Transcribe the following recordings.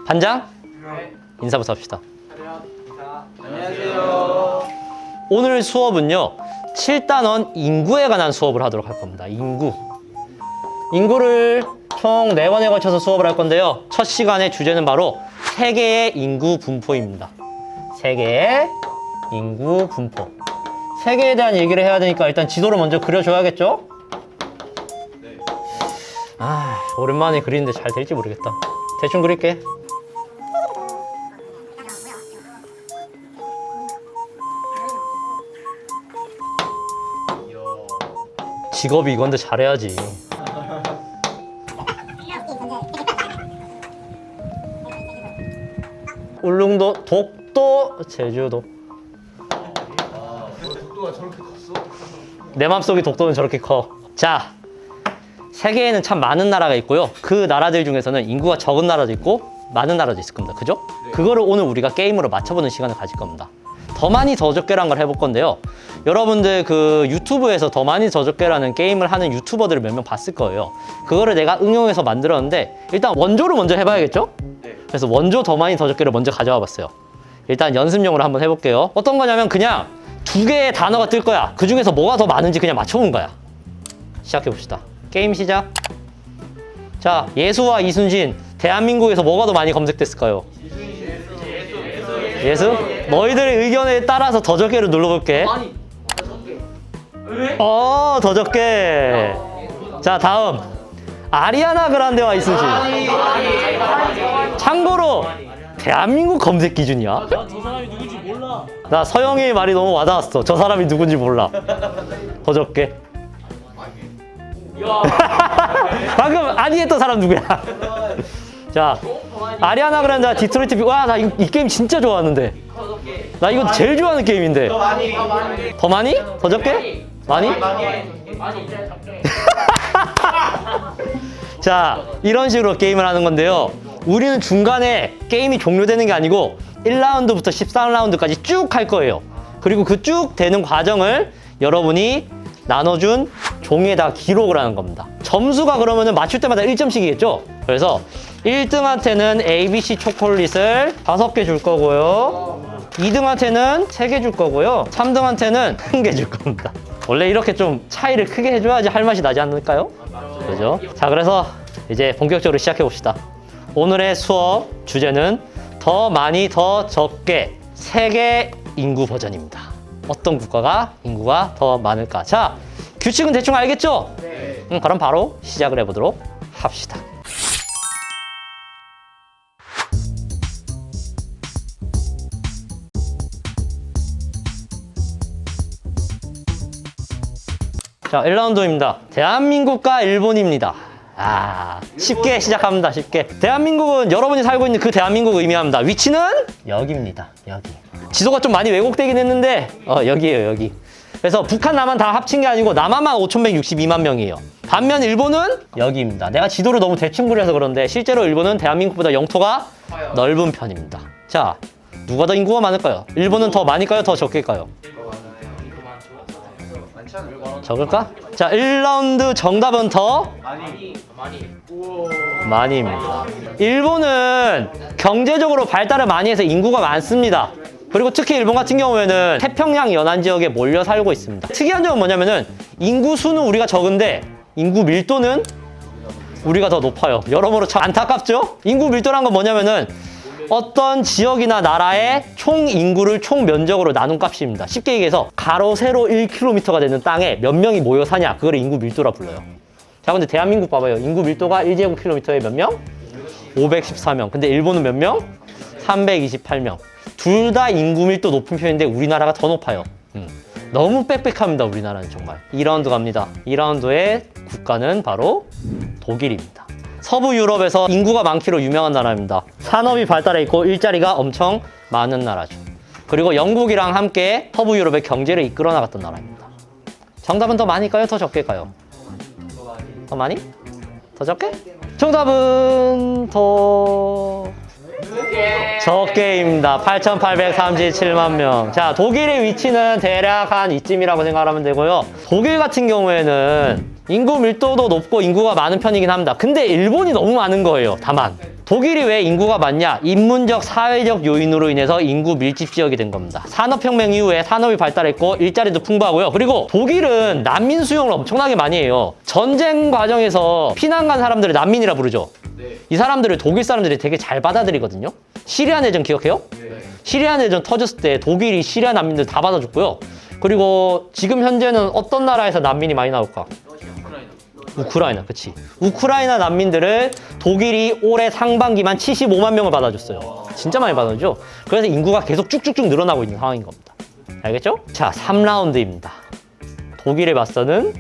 반장? 네. 인사부터 합시다. 안녕하세요. 오늘 수업은요, 7단원 인구에 관한 수업을 하도록 할 겁니다. 인구를 총 4번에 걸쳐서 수업을 할 건데요. 첫 시간의 주제는 바로 세계의 인구 분포입니다. 세계의 인구 분포. 세계에 대한 얘기를 해야 되니까 일단 지도를 먼저 그려줘야겠죠? 네. 아, 오랜만에 그리는데 잘 될지 모르겠다. 대충 그릴게. 직업이 이건데 잘해야지. 울릉도, 독도, 제주도. 독도가 저렇게 컸어? 내 맘속에 독도는 저렇게 커. 자, 세계에는 참 많은 나라가 있고요. 그 나라들 중에서는 인구가 적은 나라도 있고 많은 나라도 있을 겁니다. 그죠? 네. 그거를 오늘 우리가 게임으로 맞춰보는 시간을 가질 겁니다. 더 많이 더 적게라는 걸 해볼 건데요. 여러분들 그 유튜브에서 더 많이 더 적게라는 게임을 하는 유튜버들을 몇 명 봤을 거예요. 그거를 내가 응용해서 만들었는데 일단 원조를 먼저 해봐야겠죠? 네. 그래서 원조 더 많이 더 적게를 먼저 가져와 봤어요. 일단 연습용으로 한번 해볼게요. 어떤 거냐면 그냥 2개의 단어가 뜰 거야. 그 중에서 뭐가 더 많은지 그냥 맞춰본 거야. 시작해봅시다. 게임 시작. 자, 예수와 이순신. 대한민국에서 뭐가 더 많이 검색됐을까요? 예수? 너희들의 의견에 따라서 더 적게를 눌러볼게. 더 적게. 자, 다음. 아리아나 그란데와 이순신. 참고로 대한민국 검색 기준이야. 저 사람이 누군지 몰라. 나 서영의 말이 너무 와닿았어. 저 사람이 누군지 몰라. 더 적게. 방금 아니 했던 사람 누구야? 자, 아리아나 그란데와 디트로이트 와, 나 이 게임 진짜 좋아하는데. 나 이거 제일 좋아하는 게임인데. 더 많이? 더 적게? 많이? 자, 이런 식으로 게임을 하는 건데요. 우리는 중간에 게임이 종료되는 게 아니고 1라운드부터 13라운드까지 쭉 할 거예요. 그리고 그 쭉 되는 과정을 여러분이 나눠준 종이에다가 기록을 하는 겁니다. 점수가 그러면은 맞출 때마다 1점씩이겠죠? 그래서 1등한테는 ABC 초콜릿을 5개 줄 거고요. 2등한테는 3개 줄 거고요. 3등한테는 1개 줄 겁니다. 원래 이렇게 좀 차이를 크게 해줘야지 할 맛이 나지 않을까요? 그죠? 자, 그래서 이제 본격적으로 시작해 봅시다. 오늘의 수업 주제는 더 많이 더 적게 세계 인구 버전입니다. 어떤 국가가 인구가 더 많을까? 자, 규칙은 대충 알겠죠? 네. 그럼 바로 시작을 해보도록 합시다. 자, 1라운드입니다. 대한민국과 일본입니다. 쉽게 시작합니다. 쉽게. 대한민국은 여러분이 살고 있는 그 대한민국을 의미합니다. 위치는 여기입니다. 여기. 지도가 좀 많이 왜곡되긴 했는데 여기예요. 여기. 그래서 북한, 남한 다 합친 게 아니고 남한만 5,162만 명이에요. 반면 일본은 여기입니다. 내가 지도를 너무 대충 그려서 그런데 실제로 일본은 대한민국보다 영토가 넓은 편입니다. 자, 누가 더 인구가 많을까요? 일본은 더 많을까요? 더 적을까요? 적을까? 자, 1라운드 정답은 더 많이입니다. 일본은 경제적으로 발달을 많이 해서 인구가 많습니다. 그리고 특히 일본 같은 경우에는 태평양 연안 지역에 몰려 살고 있습니다. 특이한 점은 뭐냐면은 인구 수는 우리가 적은데 인구 밀도는 우리가 더 높아요. 여러모로 참 안타깝죠? 인구 밀도란 건 뭐냐면은 어떤 지역이나 나라의 총 인구를 총 면적으로 나눈 값입니다. 쉽게 얘기해서 가로 세로 1km가 되는 땅에 몇 명이 모여 사냐, 그걸 인구 밀도라 불러요. 자, 근데 대한민국 봐봐요. 인구 밀도가 1제곱킬로미터에 몇 명? 514명. 근데 일본은 몇 명? 328명. 둘 다 인구 밀도 높은 편인데 우리나라가 더 높아요. 너무 빽빽합니다. 우리나라는 정말. 2라운드 갑니다. 2라운드의 국가는 바로 독일입니다. 서부 유럽에서 인구가 많기로 유명한 나라입니다. 산업이 발달해 있고 일자리가 엄청 많은 나라죠. 그리고 영국이랑 함께 서부 유럽의 경제를 이끌어 나갔던 나라입니다. 정답은 더 많을까요? 더 적게일까요? 더 많이? 더 적게? 정답은 더 적게입니다. 8,837만 명. 자, 독일의 위치는 대략 한 이쯤이라고 생각하면 되고요. 독일 같은 경우에는 인구 밀도도 높고 인구가 많은 편이긴 합니다. 근데 일본이 너무 많은 거예요. 다만 독일이 왜 인구가 많냐? 인문적, 사회적 요인으로 인해서 인구 밀집 지역이 된 겁니다. 산업혁명 이후에 산업이 발달했고 일자리도 풍부하고요. 그리고 독일은 난민 수용을 엄청나게 많이 해요. 전쟁 과정에서 피난 간 사람들을 난민이라 부르죠. 네. 이 사람들을 독일 사람들이 되게 잘 받아들이거든요. 시리아 내전 기억해요? 네. 시리아 내전 터졌을 때 독일이 시리아 난민들 다 받아줬고요. 그리고 지금 현재는 어떤 나라에서 난민이 많이 나올까? 우크라이나, 그치. 우크라이나 난민들을 독일이 올해 상반기만 75만 명을 받아줬어요. 진짜 많이 받아주죠. 그래서 인구가 계속 쭉쭉쭉 늘어나고 있는 상황인 겁니다. 알겠죠? 자, 3라운드입니다. 독일에 맞서는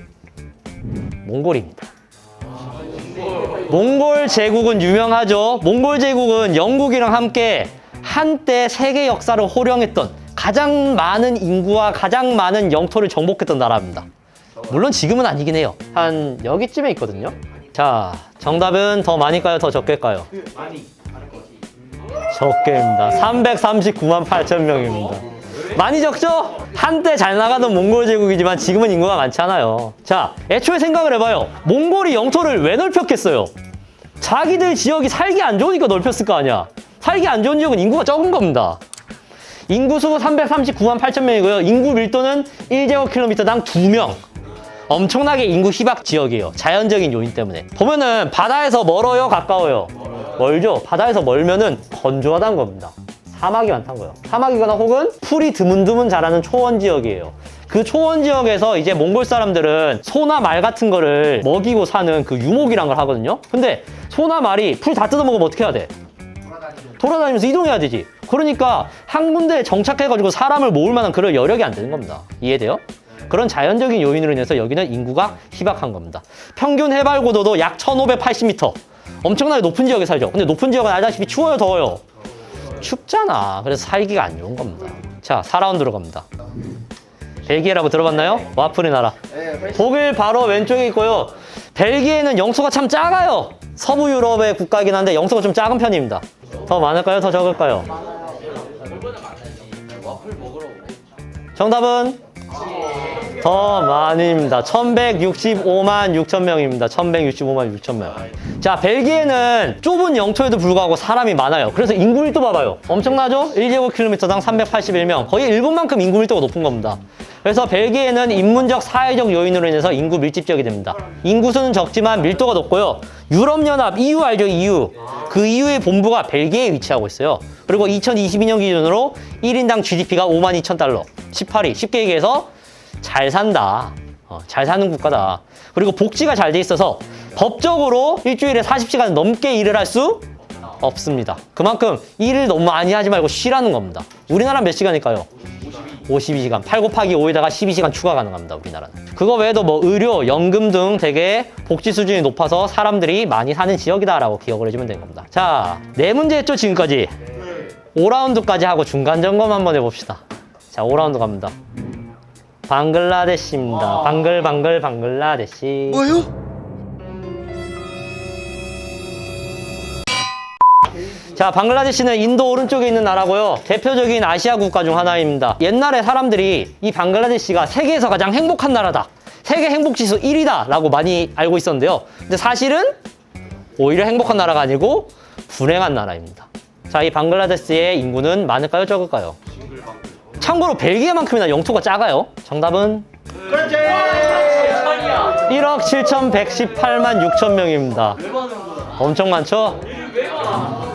몽골입니다. 몽골 제국은 유명하죠. 몽골 제국은 영국이랑 함께 한때 세계 역사를 호령했던 가장 많은 인구와 가장 많은 영토를 정복했던 나라입니다. 물론 지금은 아니긴 해요. 한 여기쯤에 있거든요. 자, 정답은 더 많을까요? 더 적게일까요? 많이. 적게입니다. 339만 8천 명입니다. 많이 적죠? 한때 잘 나가던 몽골 제국이지만 지금은 인구가 많지 않아요. 자, 애초에 생각을 해봐요. 몽골이 영토를 왜 넓혔겠어요? 자기들 지역이 살기 안 좋으니까 넓혔을 거 아니야. 살기 안 좋은 지역은 인구가 적은 겁니다. 인구수 339만 8천 명이고요. 인구 밀도는 1제곱킬로미터당 2명. 엄청나게 인구 희박 지역이에요. 자연적인 요인 때문에. 보면은 바다에서 멀어요? 가까워요? 멀죠? 바다에서 멀면은 건조하다는 겁니다. 사막이 많다는 거예요. 사막이거나 혹은 풀이 드문드문 자라는 초원 지역이에요. 그 초원 지역에서 이제 몽골 사람들은 소나 말 같은 거를 먹이고 사는 그 유목이란 걸 하거든요. 근데 소나 말이 풀 다 뜯어먹으면 어떻게 해야 돼? 돌아다니면서 이동해야 되지. 그러니까 한 군데에 정착해가지고 사람을 모을 만한 그런 여력이 안 되는 겁니다. 이해돼요? 그런 자연적인 요인으로 인해서 여기는 인구가 희박한 겁니다. 평균 해발 고도도 약 1580m. 엄청나게 높은 지역에 살죠. 근데 높은 지역은 알다시피 추워요, 더워요? 춥잖아. 그래서 살기가 안 좋은 겁니다. 자, 4라운드로 갑니다. 벨기에라고 들어봤나요? 와플의 나라. 독일 바로 왼쪽에 있고요. 벨기에는 영토가 참 작아요. 서부 유럽의 국가이긴 한데 영토가 좀 작은 편입니다. 더 많을까요? 더 적을까요? 정답은? 더 많이입니다. 1165만 6천 명입니다. 1165만 6천 명. 자, 벨기에는 좁은 영토에도 불구하고 사람이 많아요. 그래서 인구 밀도 봐봐요. 엄청나죠? 1제곱킬로미터당 381명. 거의 일본만큼 인구 밀도가 높은 겁니다. 그래서 벨기에는 인문적, 사회적 요인으로 인해서 인구 밀집 지역이 됩니다. 인구수는 적지만 밀도가 높고요. 유럽연합, EU 알죠? EU. 그 EU의 본부가 벨기에에 위치하고 있어요. 그리고 2022년 기준으로 1인당 GDP가 52,000달러. 18위. 쉽게 얘기해서 잘 산다. 잘 사는 국가다. 그리고 복지가 잘 돼 있어서 법적으로 일주일에 40시간 넘게 일을 할 수 없습니다. 그만큼 일을 너무 많이 하지 말고 쉬라는 겁니다. 우리나라는 몇 시간일까요? 52시간. 8 곱하기 5에다가 12시간 추가 가능합니다. 우리나라는. 그거 외에도 뭐 의료, 연금 등 되게 복지 수준이 높아서 사람들이 많이 사는 지역이다라고 기억을 해주면 되는 겁니다. 자, 4문제 했죠, 지금까지? 5라운드까지 하고 중간 점검 한번 해봅시다. 자, 5라운드 갑니다. 방글라데시입니다. 방글라데시. 뭐요? 자, 방글라데시는 인도 오른쪽에 있는 나라고요. 대표적인 아시아 국가 중 하나입니다. 옛날에 사람들이 이 방글라데시가 세계에서 가장 행복한 나라다. 세계 행복지수 1위다 라고 많이 알고 있었는데요. 근데 사실은 오히려 행복한 나라가 아니고 불행한 나라입니다. 자, 이 방글라데시의 인구는 많을까요? 적을까요? 참고로 벨기에만큼이나 영토가 작아요. 정답은? 그렇지! 1억 7,118만 6천 명입니다. 엄청 많죠?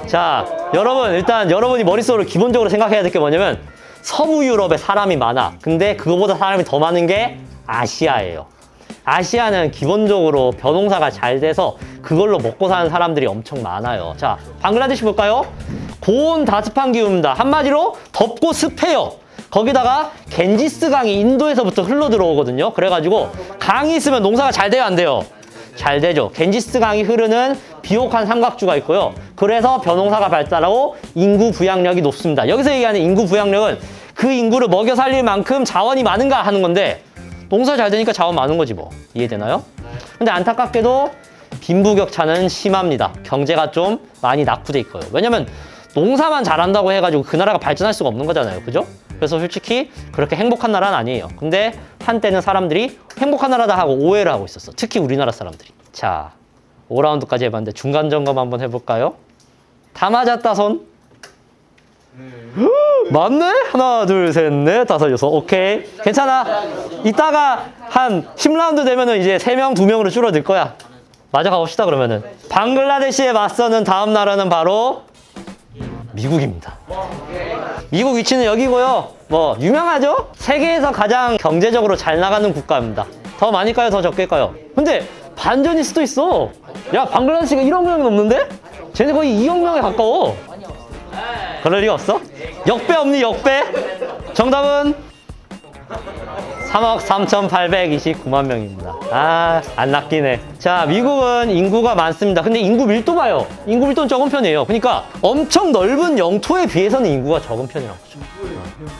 자, 여러분, 일단 여러분이 머릿속으로 기본적으로 생각해야 될 게 뭐냐면 서부 유럽에 사람이 많아. 근데 그거보다 사람이 더 많은 게 아시아예요. 아시아는 기본적으로 벼농사가 잘 돼서 그걸로 먹고 사는 사람들이 엄청 많아요. 자, 방글라데시 볼까요? 고온 다습한 기후입니다. 한마디로 덥고 습해요. 거기다가 겐지스 강이 인도에서부터 흘러 들어오거든요. 그래가지고 강이 있으면 농사가 잘 돼요, 안 돼요? 잘 되죠. 겐지스 강이 흐르는 비옥한 삼각주가 있고요. 그래서 벼농사가 발달하고 인구 부양력이 높습니다. 여기서 얘기하는 인구 부양력은 그 인구를 먹여 살릴 만큼 자원이 많은가 하는 건데 농사 잘 되니까 자원 많은 거지 뭐. 이해되나요? 근데 안타깝게도 빈부격차는 심합니다. 경제가 좀 많이 낙후돼 있고요. 왜냐면 농사만 잘한다고 해가지고 그 나라가 발전할 수가 없는 거잖아요. 그죠? 그래서 솔직히 그렇게 행복한 나라는 아니에요. 근데 한때는 사람들이 행복한 나라다 하고 오해를 하고 있었어. 특히 우리나라 사람들이. 자, 5라운드까지 해봤는데 중간 점검 한번 해볼까요? 다 맞았다, 손. 맞네? 하나, 둘, 셋, 넷, 다섯, 여섯. 오케이. 괜찮아. 이따가 한 10라운드 되면은 이제 3명, 2명으로 줄어들 거야. 맞아 가봅시다, 그러면은. 방글라데시에 맞서는 다음 나라는 바로 미국입니다. 미국 위치는 여기고요. 뭐 유명하죠? 세계에서 가장 경제적으로 잘 나가는 국가입니다. 더 많이까요? 더 적게까요? 근데 반전일 수도 있어. 야, 방글라데시가 1억 명이 넘는데? 쟤네 거의 2억 명에 가까워. 그럴 리가 없어? 역배 없니, 역배? 정답은 3억 3,829만 명입니다. 아, 안 낚이네. 자, 미국은 인구가 많습니다. 근데 인구 밀도 봐요. 인구 밀도는 적은 편이에요. 그러니까 엄청 넓은 영토에 비해서는 인구가 적은 편이라고 하죠.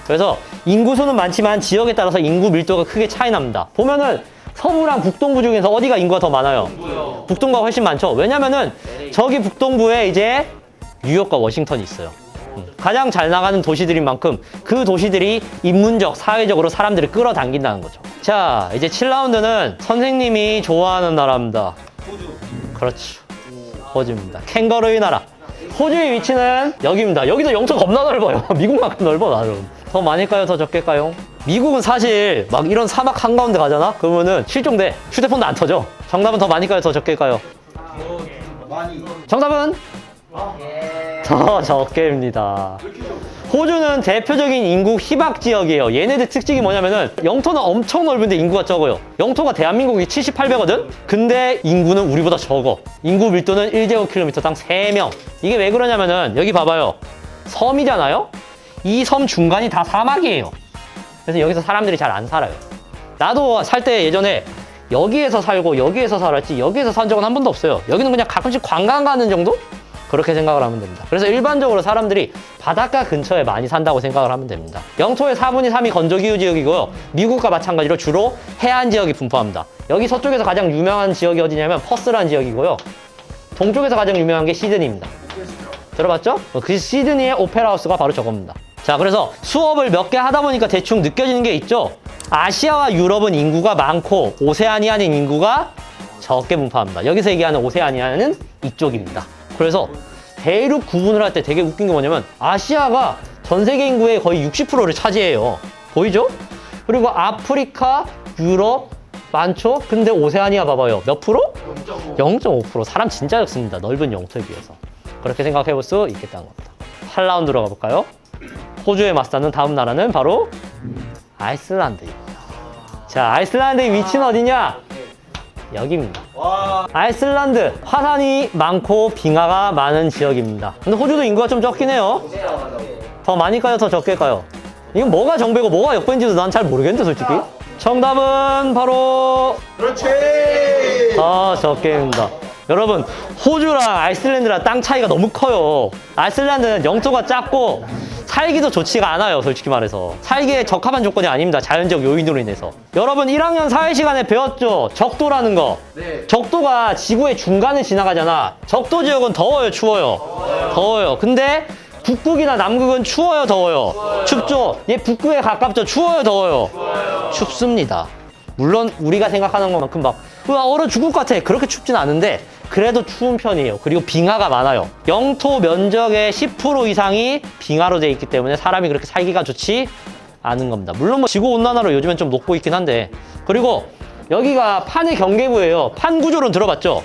그래서 인구수는 많지만 지역에 따라서 인구 밀도가 크게 차이 납니다. 보면은 서부랑 북동부 중에서 어디가 인구가 더 많아요? 북동부가 훨씬 많죠. 왜냐면은 저기 북동부에 이제 뉴욕과 워싱턴이 있어요. 가장 잘 나가는 도시들인 만큼 그 도시들이 인문적, 사회적으로 사람들을 끌어당긴다는 거죠. 자, 이제 7라운드는 선생님이 좋아하는 나라입니다. 호주. 그렇죠. 호주입니다. 캥거루의 나라. 호주의 위치는 여기입니다. 여기도 영토 겁나 넓어요. 미국만큼 넓어, 나름. 더 많을까요? 더 적게일까요? 미국은 사실 막 이런 사막 한가운데 가잖아? 그러면은 실종돼. 휴대폰도 안 터져. 정답은 더 많을까요? 더 적게일까요? 많이. 정답은? 더 적게입니다. 호주는 대표적인 인구 희박 지역이에요. 얘네들 특징이 뭐냐면은 영토는 엄청 넓은데 인구가 적어요. 영토가 대한민국이 78배거든? 근데 인구는 우리보다 적어. 인구 밀도는 1제곱킬로미터당 3명. 이게 왜 그러냐면은 여기 봐봐요. 섬이잖아요? 이 섬 중간이 다 사막이에요. 그래서 여기서 사람들이 잘 안 살아요. 나도 살 때 예전에 여기에서 살고 여기에서 살았지 여기에서 산 적은 한 번도 없어요. 여기는 그냥 가끔씩 관광 가는 정도? 그렇게 생각을 하면 됩니다. 그래서 일반적으로 사람들이 바닷가 근처에 많이 산다고 생각을 하면 됩니다. 영토의 4분의 3이 건조기후 지역이고요. 미국과 마찬가지로 주로 해안 지역이 분포합니다. 여기 서쪽에서 가장 유명한 지역이 어디냐면 퍼스라는 지역이고요. 동쪽에서 가장 유명한 게 시드니입니다. 들어봤죠? 그 시드니의 오페라 하우스가 바로 저겁니다. 자, 그래서 수업을 몇 개 하다 보니까 대충 느껴지는 게 있죠? 아시아와 유럽은 인구가 많고 오세아니아는 인구가 적게 분포합니다. 여기서 얘기하는 오세아니아는 이쪽입니다. 그래서 대륙 구분을 할 때 되게 웃긴 게 뭐냐면 아시아가 전 세계 인구의 거의 60%를 차지해요. 보이죠? 그리고 아프리카, 유럽 많죠? 근데 오세아니아 봐봐요. 몇 프로? 0.5%. 사람 진짜 적습니다. 넓은 영토에 비해서. 그렇게 생각해 볼 수 있겠다는 겁니다. 8라운드로 가볼까요? 호주에 맞서는 다음 나라는 바로 아이슬란드입니다. 자, 아이슬란드의 위치는 어디냐? 여기입니다. 와. 아이슬란드 화산이 많고 빙하가 많은 지역입니다. 근데 호주도 인구가 좀 적긴 해요. 더 많을까요? 더 적게일까요? 이건 뭐가 정배고 뭐가 역배인지도 난 잘 모르겠는데 솔직히. 정답은 바로 그렇지. 더 적게입니다. 여러분, 호주랑 아이슬란드랑 땅 차이가 너무 커요. 아이슬란드는 영토가 작고 살기도 좋지가 않아요, 솔직히 말해서. 살기에 적합한 조건이 아닙니다, 자연적 요인으로 인해서. 여러분 1학년 사회 시간에 배웠죠? 적도라는 거. 네. 적도가 지구의 중간을 지나가잖아. 적도 지역은 더워요, 추워요? 더워요. 근데 북극이나 남극은 추워요, 더워요? 춥죠? 얘 북극에 가깝죠? 추워요, 더워요? 춥습니다. 물론 우리가 생각하는 것만큼 막 얼어 죽을 것 같아, 그렇게 춥진 않은데 그래도 추운 편이에요. 그리고 빙하가 많아요. 영토 면적의 10% 이상이 빙하로 돼 있기 때문에 사람이 그렇게 살기가 좋지 않은 겁니다. 물론 뭐 지구온난화로 요즘엔 좀 녹고 있긴 한데. 그리고 여기가 판의 경계부예요. 판 구조론 들어봤죠?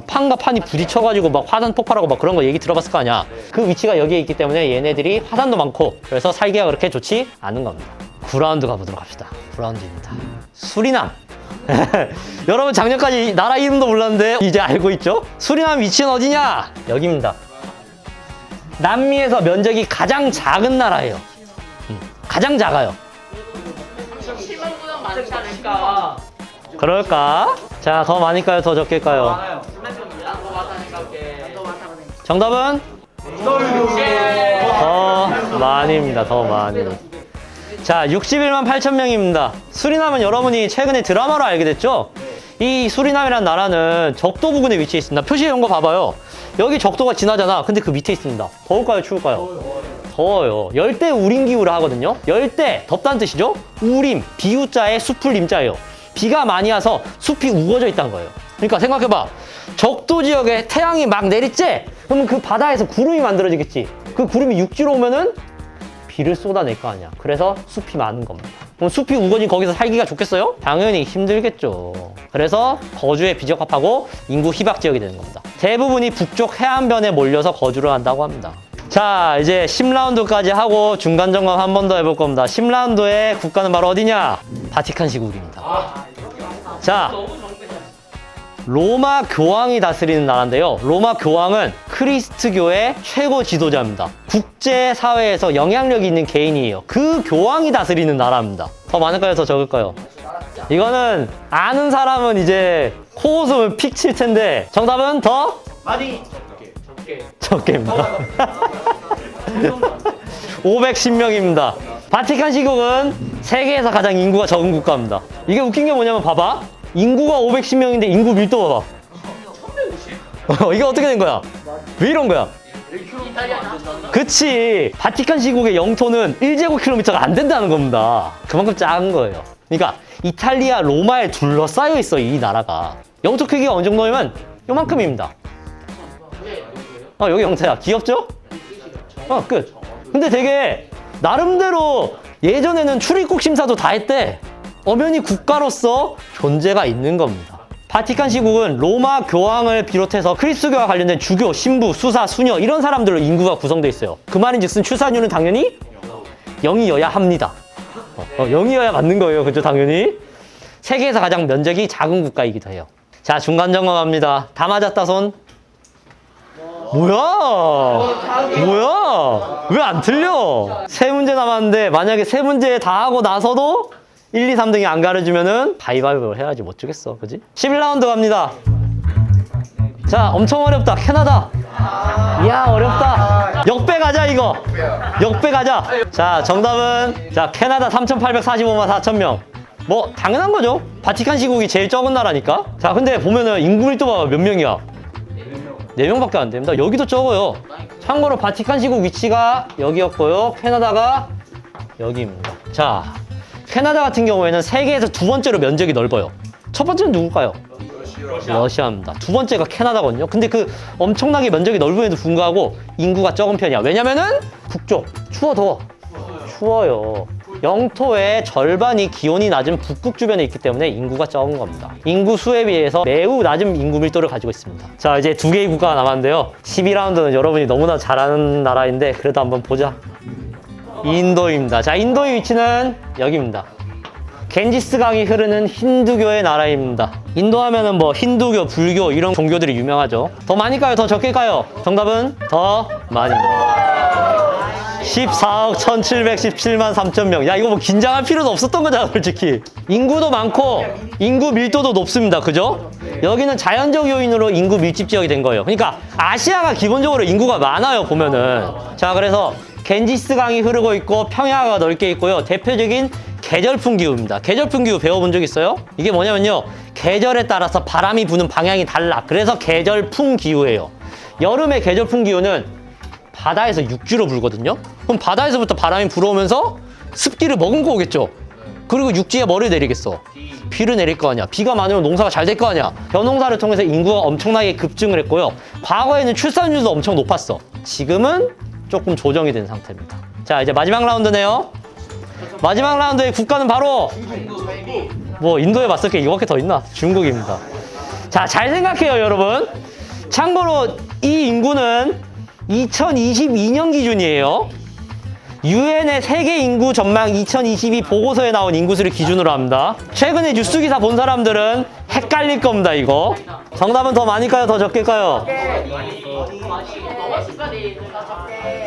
판과 판이 부딪혀가지고 막 화산 폭발하고 막 그런 거 얘기 들어봤을 거 아니야. 그 위치가 여기에 있기 때문에 얘네들이 화산도 많고 그래서 살기가 그렇게 좋지 않은 겁니다. 9라운드 가보도록 합시다. 9라운드입니다. 수리남. 여러분 작년까지 나라 이름도 몰랐는데 이제 알고 있죠? 수리남 위치는 어디냐? 여기입니다. 남미에서 면적이 가장 작은 나라예요. 가장 작아요. 7만 구역 많지 않을까? 그럴까? 자, 더 많을까요? 더 적게일까요? 많아요. 더 많다니까 그게. 더 많다 그래. 정답은? 더 많이입니다. 더 많이. 자, 61만 8천 명입니다. 수리남은 여러분이 최근에 드라마로 알게 됐죠? 이 수리남이라는 나라는 적도 부근에 위치해 있습니다. 표시해 온 거 봐봐요. 여기 적도가 지나잖아. 근데 그 밑에 있습니다. 더울까요? 추울까요? 더워요. 열대 우림 기후를 하거든요. 열대, 덥다는 뜻이죠? 우림, 비우자에 숲을 임자예요. 비가 많이 와서 숲이 우거져 있다는 거예요. 그러니까 생각해봐. 적도 지역에 태양이 막 내리쬐? 그러면 그 바다에서 구름이 만들어지겠지. 그 구름이 육지로 오면은 비를 쏟아낼 거 아니야. 그래서 숲이 많은 겁니다. 그럼 숲이 우거진 거기서 살기가 좋겠어요? 당연히 힘들겠죠. 그래서 거주에 비적합하고 인구 희박 지역이 되는 겁니다. 대부분이 북쪽 해안변에 몰려서 거주를 한다고 합니다. 자, 이제 10라운드까지 하고 중간 점검 한 번 더 해볼 겁니다. 10라운드의 국가는 바로 어디냐? 바티칸 시국입니다. 자, 로마 교황이 다스리는 나라인데요. 로마 교황은 크리스트교의 최고 지도자입니다. 국제사회에서 영향력 있는 개인이에요. 그 교황이 다스리는 나라입니다. 더 많을까요? 더 적을까요? 이거는 아는 사람은 이제 코웃음을 픽 칠 텐데 정답은 더 많이. 적게입니다. 510명입니다. 바티칸 시국은 세계에서 가장 인구가 적은 국가입니다. 이게 웃긴 게 뭐냐면 봐봐. 인구가 510명인데 인구 밀도 봐봐. 이게 어떻게 된 거야? 왜 이런 거야? 이탈리아 그치. 바티칸 시국의 영토는 1제곱킬로미터가 안 된다는 겁니다. 그만큼 작은 거예요. 그러니까 이탈리아 로마에 둘러싸여 있어 이 나라가. 영토 크기가 어느 정도냐면 요만큼입니다. 여기 영토야. 귀엽죠? 끝. 근데 되게 나름대로 예전에는 출입국 심사도 다 했대. 엄연히 국가로서 존재가 있는 겁니다. 바티칸 시국은 로마 교황을 비롯해서 그리스도교와 관련된 주교, 신부, 수사, 수녀 이런 사람들로 인구가 구성되어 있어요. 그 말인즉슨 출산율은 당연히 0이어야 합니다. 0이어야 맞는 거예요. 그죠? 당연히. 세계에서 가장 면적이 작은 국가이기도 해요. 자, 중간 점검합니다. 다 맞았다 손. 뭐야? 왜 안 틀려? 세 문제 남았는데 만약에 세 문제 다 하고 나서도 1, 2, 3등이 안 가려주면은 가위바위보를 해야지 못 주겠어. 그지? 11라운드 갑니다. 자, 엄청 어렵다. 캐나다. 이야, 어렵다. 역배 가자, 이거. 역배 가자. 자, 정답은 자, 캐나다 3,845만 4천명. 뭐 당연한 거죠. 바티칸 시국이 제일 적은 나라니까. 자, 근데 보면은 인구 밀도 봐봐. 몇 명이야? 4명밖에 안 됩니다. 여기도 적어요. 참고로 바티칸 시국 위치가 여기였고요. 캐나다가 여기입니다. 자, 캐나다 같은 경우에는 세계에서 두 번째로 면적이 넓어요. 첫 번째는 누굴까요? 러시아입니다. 두 번째가 캐나다거든요. 근데 그 엄청나게 면적이 넓음에도 불구하고 인구가 적은 편이야. 왜냐면은 북쪽 더워. 추워요. 영토의 절반이 기온이 낮은 북극 주변에 있기 때문에 인구가 적은 겁니다. 인구 수에 비해서 매우 낮은 인구 밀도를 가지고 있습니다. 자, 이제 두 개의 국가가 남았는데요. 12라운드는 여러분이 너무나 잘하는 나라인데 그래도 한번 보자. 인도입니다. 자, 인도의 위치는 여기입니다. 겐지스 강이 흐르는 힌두교의 나라입니다. 인도 하면은 뭐 힌두교, 불교 이런 종교들이 유명하죠. 더 많을까요? 더 적을까요? 정답은 더 많입니다. 14억 1717만 3천명. 야, 이거 뭐 긴장할 필요도 없었던 거잖아, 솔직히. 인구도 많고 인구 밀도도 높습니다. 그죠? 여기는 자연적 요인으로 인구 밀집 지역이 된 거예요. 그러니까 아시아가 기본적으로 인구가 많아요, 보면은. 자, 그래서 겐지스 강이 흐르고 있고 평야가 넓게 있고요. 대표적인 계절풍 기후입니다. 계절풍 기후 배워본 적 있어요? 이게 뭐냐면요. 계절에 따라서 바람이 부는 방향이 달라. 그래서 계절풍 기후예요. 여름의 계절풍 기후는 바다에서 육지로 불거든요. 그럼 바다에서부터 바람이 불어오면서 습기를 머금고 오겠죠. 그리고 육지에 뭐를 내리겠어? 비를 내릴 거 아니야. 비가 많으면 농사가 잘 될 거 아니야. 벼농사를 통해서 인구가 엄청나게 급증을 했고요. 과거에는 출산율도 엄청 높았어. 지금은 조금 조정이 된 상태입니다. 자, 이제 마지막 라운드네요. 마지막 라운드의 국가는 바로 뭐 인도에 맞을 게 이거밖에 더 있나? 중국입니다. 자, 잘 생각해요, 여러분. 참고로 이 인구는 2022년 기준이에요. 유엔의 세계 인구 전망 2022 보고서에 나온 인구수를 기준으로 합니다. 최근에 뉴스 기사 본 사람들은 헷갈릴 겁니다, 이거. 정답은 더 많을까요? 더 적을까요?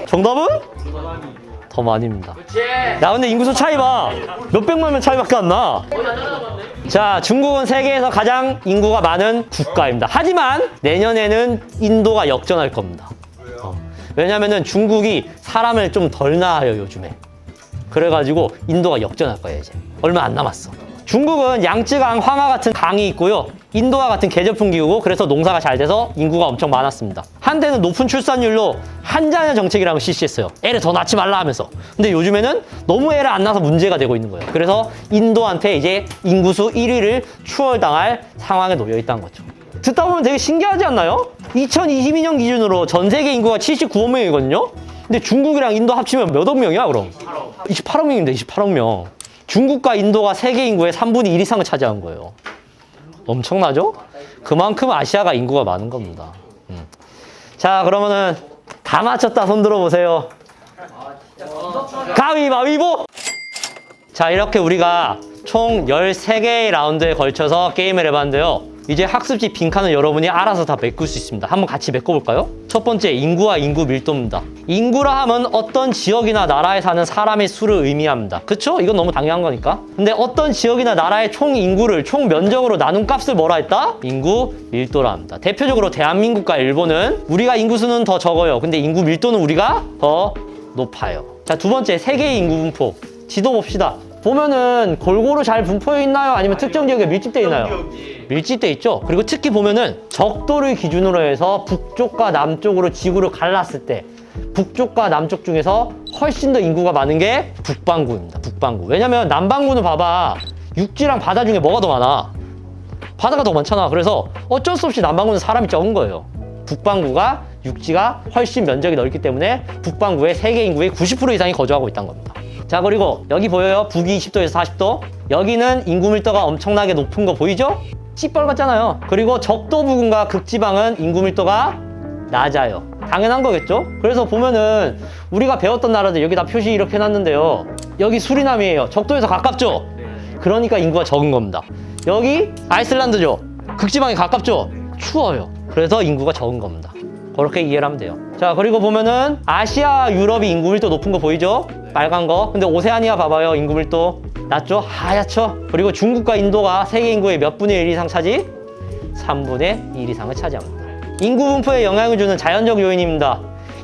정답은? 더 많이입니다. 야, 근데 인구수 차이 봐. 몇백만 명 차이밖에 안 나. 자, 중국은 세계에서 가장 인구가 많은 국가입니다. 하지만 내년에는 인도가 역전할 겁니다. 왜냐면은 중국이 사람을 좀 덜 낳아요, 요즘에. 그래가지고 인도가 역전할 거예요, 이제. 얼마 안 남았어. 중국은 양쯔강, 황하 같은 강이 있고요. 인도와 같은 계절풍 기후고 그래서 농사가 잘 돼서 인구가 엄청 많았습니다. 한때는 높은 출산율로 한자녀 정책이라는 걸 실시했어요. 애를 더 낳지 말라 하면서. 근데 요즘에는 너무 애를 안 낳아서 문제가 되고 있는 거예요. 그래서 인도한테 이제 인구수 1위를 추월당할 상황에 놓여 있다는 거죠. 듣다 보면 되게 신기하지 않나요? 2022년 기준으로 전 세계 인구가 79억 명이거든요? 근데 중국이랑 인도 합치면 몇 억 명이야, 그럼? 28억 명인데, 28억 명. 중국과 인도가 세계 인구의 3분의 1 이상을 차지한 거예요. 엄청나죠? 그만큼 아시아가 인구가 많은 겁니다. 자, 그러면은 다 맞췄다. 손 들어보세요. 가위바위보! 자, 이렇게 우리가 총 13개의 라운드에 걸쳐서 게임을 해봤는데요. 이제 학습지 빈칸은 여러분이 알아서 다 메꿀 수 있습니다. 한번 같이 메꿔볼까요? 첫 번째, 인구와 인구 밀도입니다. 인구라 하면 어떤 지역이나 나라에 사는 사람의 수를 의미합니다. 그쵸? 이건 너무 당연한 거니까. 근데 어떤 지역이나 나라의 총 인구를 총 면적으로 나눈 값을 뭐라 했다? 인구 밀도라 합니다. 대표적으로 대한민국과 일본은 우리가 인구수는 더 적어요. 근데 인구 밀도는 우리가 더 높아요. 자, 두 번째, 세계의 인구 분포. 지도 봅시다. 보면은 골고루 잘 분포해 있나요? 아니면 특정 지역에 밀집돼 있나요? 밀집돼 있죠. 그리고 특히 보면은 적도를 기준으로 해서 북쪽과 남쪽으로 지구를 갈랐을 때 북쪽과 남쪽 중에서 훨씬 더 인구가 많은 게 북반구입니다. 북반구. 왜냐면 남반구는 봐봐. 육지랑 바다 중에 뭐가 더 많아? 바다가 더 많잖아. 그래서 어쩔 수 없이 남반구는 사람이 적은 거예요. 북반구가 육지가 훨씬 면적이 넓기 때문에 북반구의 세계 인구의 90% 이상이 거주하고 있다는 겁니다. 자, 그리고 여기 보여요? 북위 20도에서 40도. 여기는 인구 밀도가 엄청나게 높은 거 보이죠? 시뻘겋잖아요. 그리고 적도 부근과 극지방은 인구 밀도가 낮아요. 당연한 거겠죠? 그래서 보면은 우리가 배웠던 나라들 여기 다 표시 이렇게 해놨는데요. 여기 수리남이에요. 적도에서 가깝죠? 그러니까 인구가 적은 겁니다. 여기 아이슬란드죠? 극지방에 가깝죠? 추워요. 그래서 인구가 적은 겁니다. 그렇게 이해를 하면 돼요. 자, 그리고 보면은 아시아, 유럽이 인구 밀도 높은 거 보이죠? 빨간 거. 근데 오세아니아 봐봐요. 인구 밀도 낮죠? 하얗죠? 그리고 중국과 인도가 세계 인구의 몇 분의 1 이상 차지? 3분의 1 이상을 차지합니다. 인구 분포에 영향을 주는 자연적 요인입니다.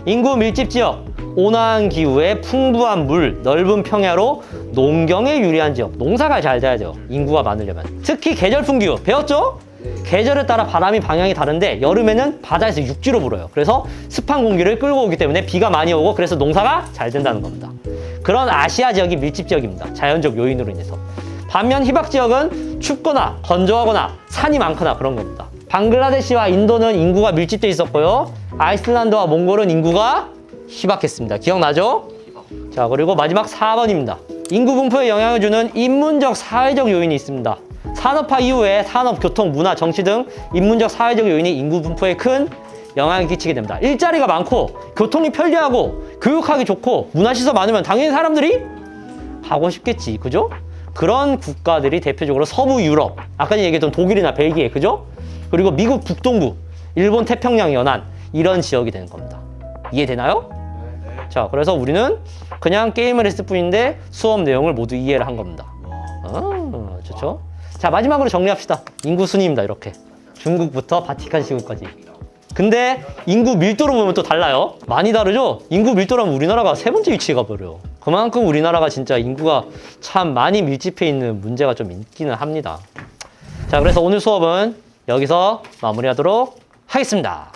인구 밀집 지역, 온화한 기후에 풍부한 물, 넓은 평야로 농경에 유리한 지역. 농사가 잘 돼야 돼요. 인구가 많으려면. 특히 계절풍 기후. 배웠죠? 계절에 따라 바람이 방향이 다른데 여름에는 바다에서 육지로 불어요. 그래서 습한 공기를 끌고 오기 때문에 비가 많이 오고 그래서 농사가 잘 된다는 겁니다. 그런 아시아 지역이 밀집 지역입니다. 자연적 요인으로 인해서. 반면 희박 지역은 춥거나 건조하거나 산이 많거나 그런 겁니다. 방글라데시와 인도는 인구가 밀집돼 있었고요. 아이슬란드와 몽골은 인구가 희박했습니다. 기억나죠? 자, 그리고 마지막 4번입니다. 인구 분포에 영향을 주는 인문적, 사회적 요인이 있습니다. 산업화 이후에 산업, 교통, 문화, 정치 등 인문적, 사회적 요인이 인구 분포에 큰 영향을 끼치게 됩니다. 일자리가 많고 교통이 편리하고 교육하기 좋고 문화시설 많으면 당연히 사람들이 가고 싶겠지. 그죠? 그런 국가들이 대표적으로 서부 유럽, 아까 얘기했던 독일이나 벨기에, 그죠? 그리고 미국 북동부, 일본 태평양 연안, 이런 지역이 되는 겁니다. 이해되나요? 자, 그래서 우리는 그냥 게임을 했을 뿐인데 수업 내용을 모두 이해를 한 겁니다. 좋죠? 자, 마지막으로 정리합시다. 인구 순위입니다. 이렇게 중국부터 바티칸 시국까지. 근데 인구 밀도로 보면 또 달라요. 많이 다르죠? 인구 밀도라면 우리나라가 세 번째 위치에 가버려요. 그만큼 우리나라가 진짜 인구가 참 많이 밀집해 있는 문제가 좀 있기는 합니다. 자, 그래서 오늘 수업은 여기서 마무리하도록 하겠습니다.